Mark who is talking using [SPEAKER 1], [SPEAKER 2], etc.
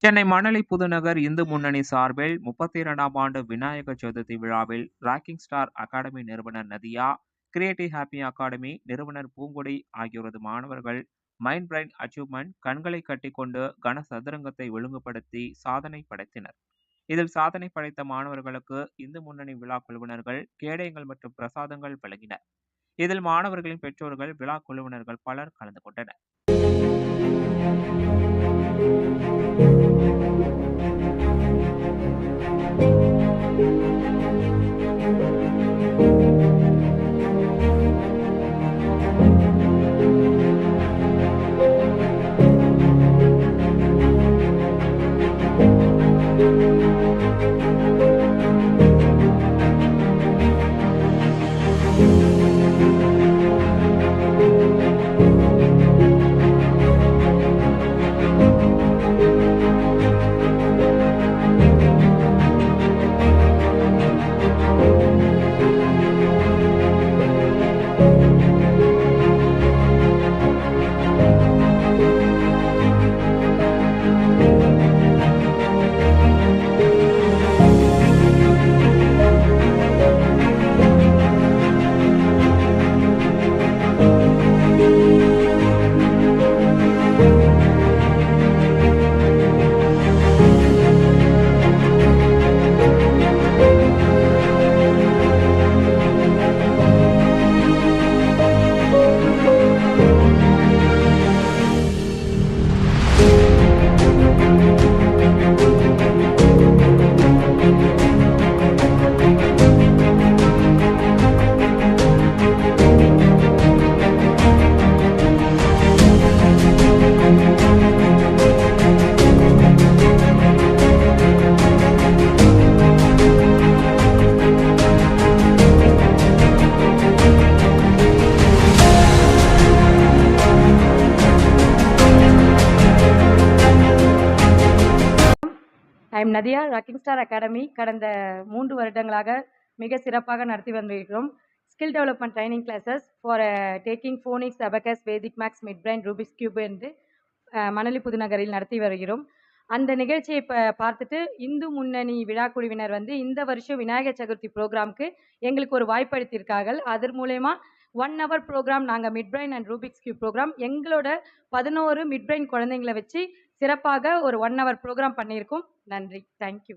[SPEAKER 1] சென்னை மணலி புதுநகர் இந்து முன்னணி சார்பில் 32ஆம் ஆண்டு விநாயகர் சதுர்த்தி விழாவில் ராக்கிங் ஸ்டார் அகாடமி நிறுவனர் நதியா, கிரியேட்டிவ் ஹாப்பி அகாடமி நிறுவனர் பூங்கொடி ஆகியோரது மாணவர்கள் மைண்ட் பிரைன் அச்சீவ்மெண்ட் கண்களை கட்டிக்கொண்டு கன சதுரங்கத்தை ஒழுங்குபடுத்தி சாதனை படைத்தனர். இதில் சாதனை படைத்த மாணவர்களுக்கு இந்து முன்னணி விழா குழுவினர்கள் கேடயங்கள் மற்றும் பிரசாதங்கள் வழங்கினர். இதில் மாணவர்களின் பெற்றோர்கள், விழா குழுவினர்கள் பலர் கலந்து கொண்டனர்.
[SPEAKER 2] I am Nadiya. Rocking star academy கடந்த 3 வருடங்களாக மிக சிறப்பாக நடத்தி வந்திருக்கிறோம். Skill development training classes for taking phonics, abacus, vedic maths, mid brain, rubik's cube என்று மணலி புதுநகரில் நடத்தி வருகிறோம். அந்த நிகழ்ச்சியை பார்த்துட்டு இந்து முன்னணி விழா குழுவினர் இந்த வருஷம் விநாயகர் சதுர்த்தி ப்ரோக்ராமுக்கு எங்களுக்கு ஒரு வாய்ப்பு அளித்திருக்கார்கள். அதன் மூலயமா 1 hour ப்ரோக்ராம் நாங்கள் mid brain and rubik's cube program எங்களோட 11 மிட் பிரைன் குழந்தைங்களை வச்சு சிறப்பாக ஒரு 1 hour ப்ரோக்ராம் பண்ணியிருக்கோம். நன்றி. தேங்க்யூ.